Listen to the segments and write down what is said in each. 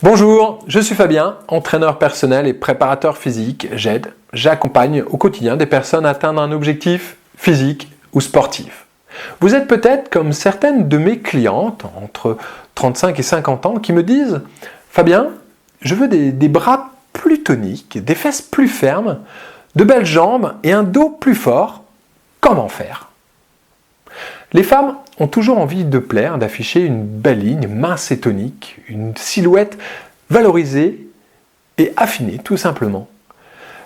Bonjour, je suis Fabien, entraîneur personnel et préparateur physique. J'accompagne au quotidien des personnes à atteindre un objectif physique ou sportif. Vous êtes peut-être comme certaines de mes clientes, entre 35 et 50 ans, qui me disent « Fabien, je veux des bras plus toniques, des fesses plus fermes, de belles jambes et un dos plus fort. Comment faire ?» Les femmes ont toujours envie de plaire, d'afficher une belle ligne mince et tonique, une silhouette valorisée et affinée tout simplement.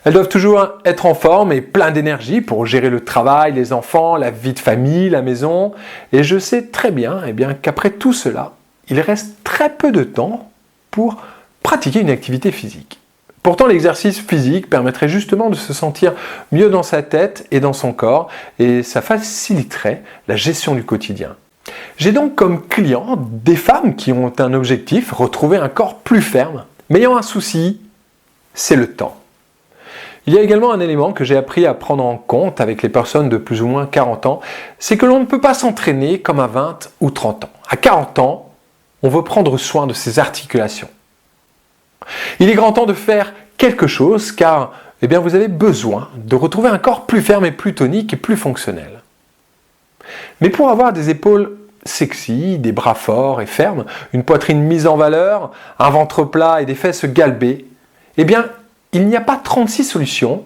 Elles doivent toujours être en forme et plein d'énergie pour gérer le travail, les enfants, la vie de famille, la maison. Et je sais très bien, qu'après tout cela, il reste très peu de temps pour pratiquer une activité physique. Pourtant, l'exercice physique permettrait justement de se sentir mieux dans sa tête et dans son corps et ça faciliterait la gestion du quotidien. J'ai donc comme clients des femmes qui ont un objectif, retrouver un corps plus ferme, mais ayant un souci, c'est le temps. Il y a également un élément que j'ai appris à prendre en compte avec les personnes de plus ou moins 40 ans, c'est que l'on ne peut pas s'entraîner comme à 20 ou 30 ans. À 40 ans, on veut prendre soin de ses articulations. Il est grand temps de faire quelque chose car vous avez besoin de retrouver un corps plus ferme et plus tonique et plus fonctionnel. Mais pour avoir des épaules sexy, des bras forts et fermes, une poitrine mise en valeur, un ventre plat et des fesses galbées, il n'y a pas 36 solutions,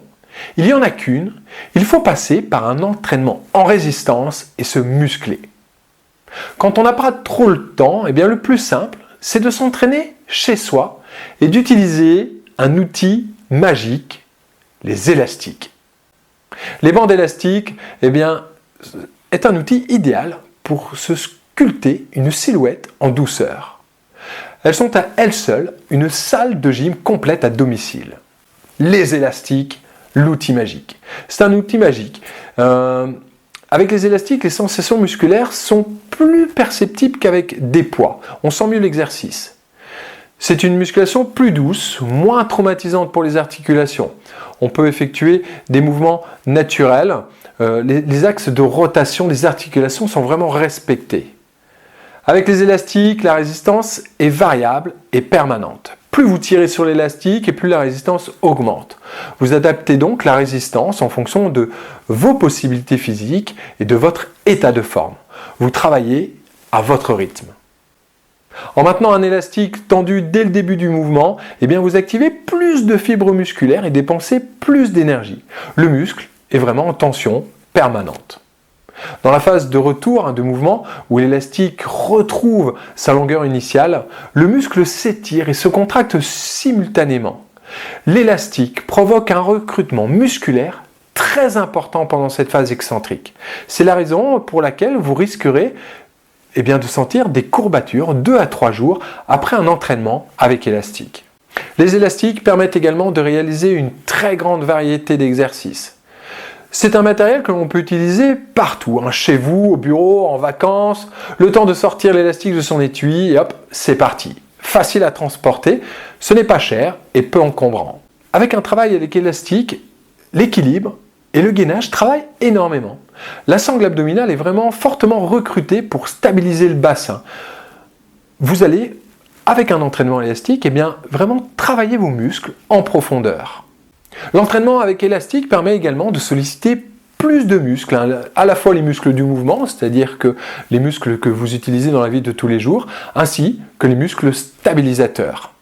il n'y en a qu'une, il faut passer par un entraînement en résistance et se muscler. Quand on n'a pas trop le temps, le plus simple, c'est de s'entraîner chez soi et d'utiliser un outil magique, les élastiques. Les bandes élastiques est un outil idéal pour se sculpter une silhouette en douceur. Elles sont à elles seules une salle de gym complète à domicile. Les élastiques, l'outil magique. C'est un outil magique. Avec les élastiques, les sensations musculaires sont plus perceptibles qu'avec des poids. On sent mieux l'exercice. C'est une musculation plus douce, moins traumatisante pour les articulations. On peut effectuer des mouvements naturels. Les axes de rotation des articulations sont vraiment respectés. Avec les élastiques, la résistance est variable et permanente. Plus vous tirez sur l'élastique et plus la résistance augmente. Vous adaptez donc la résistance en fonction de vos possibilités physiques et de votre état de forme. Vous travaillez à votre rythme. En maintenant un élastique tendu dès le début du mouvement, vous activez plus de fibres musculaires et dépensez plus d'énergie. Le muscle est vraiment en tension permanente. Dans la phase de retour de mouvement, où l'élastique retrouve sa longueur initiale, le muscle s'étire et se contracte simultanément. L'élastique provoque un recrutement musculaire très important pendant cette phase excentrique. C'est la raison pour laquelle vous risquerez de sentir des courbatures 2 à 3 jours après un entraînement avec élastique. Les élastiques permettent également de réaliser une très grande variété d'exercices. C'est un matériel que l'on peut utiliser partout, chez vous, au bureau, en vacances, le temps de sortir l'élastique de son étui et hop, c'est parti. Facile à transporter, ce n'est pas cher et peu encombrant. Avec un travail avec élastique, l'équilibre et le gainage travaillent énormément. La sangle abdominale est vraiment fortement recrutée pour stabiliser le bassin. Vous allez, avec un entraînement élastique, vraiment travailler vos muscles en profondeur. L'entraînement avec élastique permet également de solliciter plus de muscles, à la fois les muscles du mouvement, c'est-à-dire que les muscles que vous utilisez dans la vie de tous les jours, ainsi que les muscles stabilisateurs.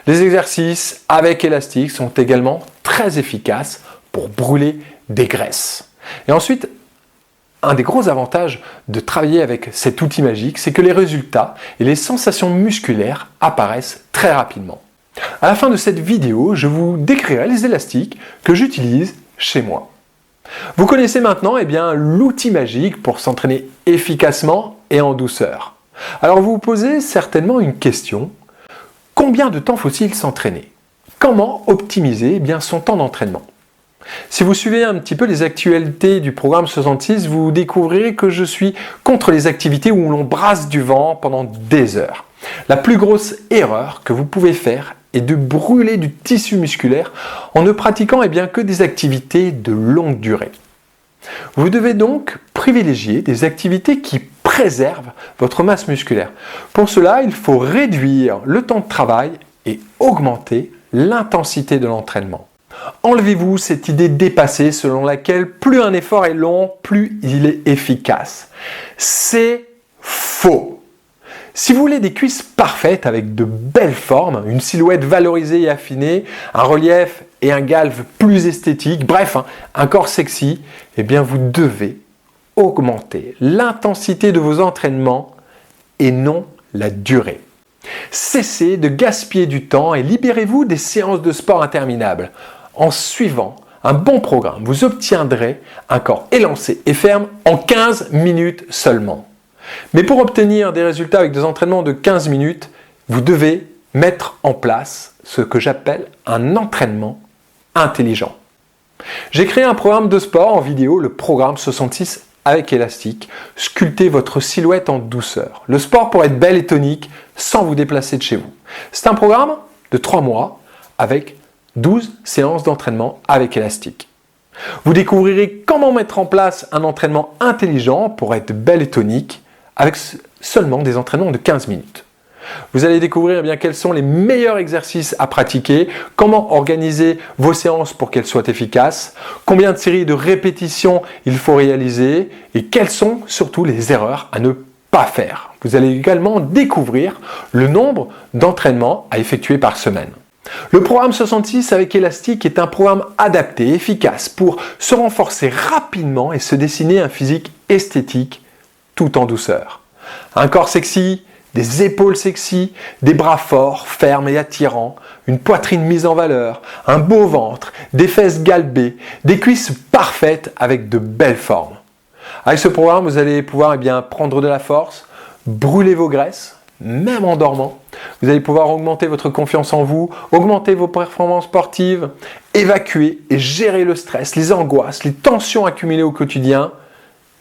Les exercices avec élastique sont également très efficaces pour brûler des graisses. Et ensuite, un des gros avantages de travailler avec cet outil magique, c'est que les résultats et les sensations musculaires apparaissent très rapidement. À la fin de cette vidéo, je vous décrirai les élastiques que j'utilise chez moi. Vous connaissez maintenant l'outil magique pour s'entraîner efficacement et en douceur. Alors vous vous posez certainement une question. Combien de temps faut-il s'entraîner? Comment optimiser son temps d'entraînement? Si vous suivez un petit peu les actualités du programme 66, vous découvrirez que je suis contre les activités où l'on brasse du vent pendant des heures. La plus grosse erreur que vous pouvez faire est de brûler du tissu musculaire en ne pratiquant que des activités de longue durée. Vous devez donc privilégier des activités qui préserve votre masse musculaire. Pour cela, il faut réduire le temps de travail et augmenter l'intensité de l'entraînement. Enlevez-vous cette idée dépassée selon laquelle plus un effort est long, plus il est efficace. C'est faux. Si vous voulez des cuisses parfaites avec de belles formes, une silhouette valorisée et affinée, un relief et un galve plus esthétique, bref, un corps sexy, eh bien vous devez augmenter l'intensité de vos entraînements et non la durée. Cessez de gaspiller du temps et libérez-vous des séances de sport interminables. En suivant un bon programme, vous obtiendrez un corps élancé et ferme en 15 minutes seulement. Mais pour obtenir des résultats avec des entraînements de 15 minutes, vous devez mettre en place ce que j'appelle un entraînement intelligent. J'ai créé un programme de sport en vidéo, le programme 66 avec élastique. Sculptez votre silhouette en douceur. Le sport pour être belle et tonique sans vous déplacer de chez vous. C'est un programme de 3 mois avec 12 séances d'entraînement avec élastique. Vous découvrirez comment mettre en place un entraînement intelligent pour être belle et tonique avec seulement des entraînements de 15 minutes. Vous allez découvrir quels sont les meilleurs exercices à pratiquer, comment organiser vos séances pour qu'elles soient efficaces, combien de séries de répétitions il faut réaliser et quelles sont surtout les erreurs à ne pas faire. Vous allez également découvrir le nombre d'entraînements à effectuer par semaine. Le programme 66 avec élastique est un programme adapté, efficace pour se renforcer rapidement et se dessiner un physique esthétique tout en douceur. Un corps sexy, des épaules sexy, des bras forts, fermes et attirants, une poitrine mise en valeur, un beau ventre, des fesses galbées, des cuisses parfaites avec de belles formes. Avec ce programme, vous allez pouvoir prendre de la force, brûler vos graisses, même en dormant. Vous allez pouvoir augmenter votre confiance en vous, augmenter vos performances sportives, évacuer et gérer le stress, les angoisses, les tensions accumulées au quotidien.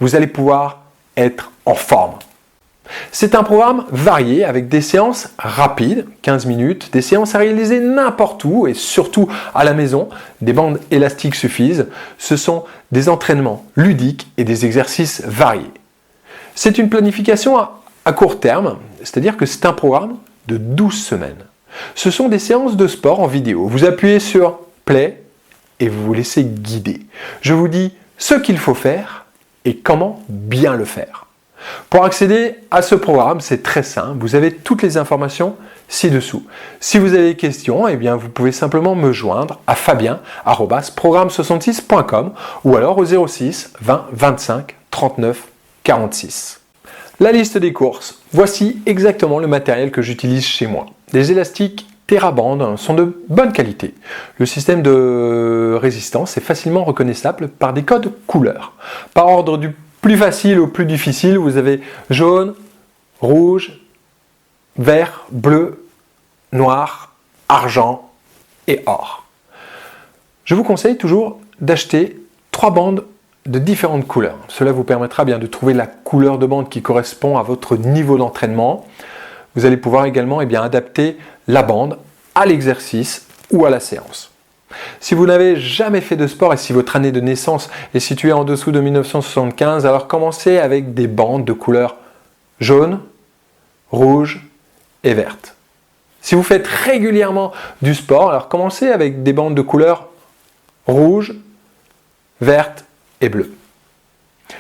Vous allez pouvoir être en forme. C'est un programme varié avec des séances rapides, 15 minutes, des séances à réaliser n'importe où et surtout à la maison. Des bandes élastiques suffisent. Ce sont des entraînements ludiques et des exercices variés. C'est une planification à court terme, c'est-à-dire que c'est un programme de 12 semaines. Ce sont des séances de sport en vidéo. Vous appuyez sur Play et vous vous laissez guider. Je vous dis ce qu'il faut faire et comment bien le faire. Pour accéder à ce programme, c'est très simple. Vous avez toutes les informations ci-dessous. Si vous avez des questions, vous pouvez simplement me joindre à fabien@programme66.com ou alors au 06 20 25 39 46. La liste des courses. Voici exactement le matériel que j'utilise chez moi. Des élastiques TheraBand sont de bonne qualité. Le système de résistance est facilement reconnaissable par des codes couleurs. Par ordre du plus facile au plus difficile, vous avez jaune, rouge, vert, bleu, noir, argent et or. Je vous conseille toujours d'acheter 3 bandes de différentes couleurs. Cela vous permettra de trouver la couleur de bande qui correspond à votre niveau d'entraînement. Vous allez pouvoir également adapter la bande à l'exercice ou à la séance. Si vous n'avez jamais fait de sport et si votre année de naissance est située en dessous de 1975, alors commencez avec des bandes de couleur jaune, rouge et verte. Si vous faites régulièrement du sport, alors commencez avec des bandes de couleur rouge, verte et bleue.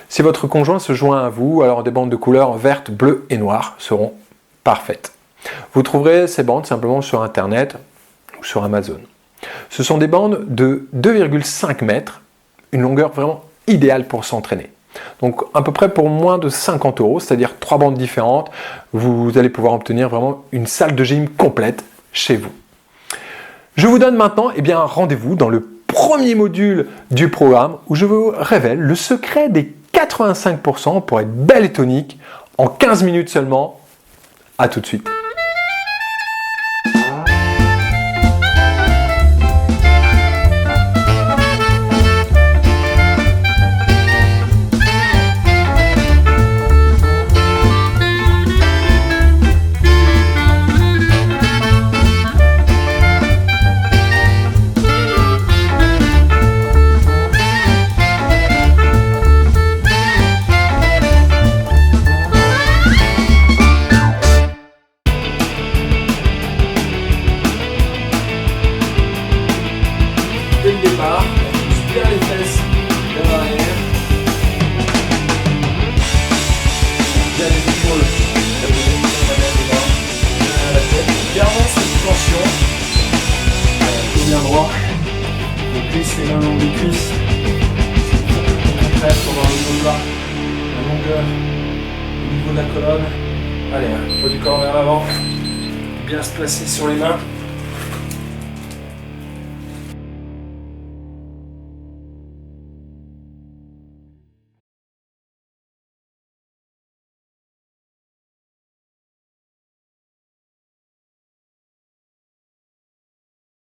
Si votre conjoint se joint à vous, alors des bandes de couleur verte, bleue et noire seront parfaites. Vous trouverez ces bandes simplement sur Internet ou sur Amazon. Ce sont des bandes de 2,5 mètres, une longueur vraiment idéale pour s'entraîner. Donc à peu près pour moins de 50 €, c'est-à-dire 3 bandes différentes, vous allez pouvoir obtenir vraiment une salle de gym complète chez vous. Je vous donne maintenant rendez-vous dans le premier module du programme où je vous révèle le secret des 85% pour être belle et tonique en 15 minutes seulement. À tout de suite. départ. On pousse bien les fesses vers l'arrière. Bien les épaules. La tête. Gardons cette tension. Tout bien droit. On glisse les mains dans les cuisses. Prêt pour avoir le dos bas. La longueur au niveau de la colonne. Allez, poids du corps vers l'avant. Bien se placer sur les mains.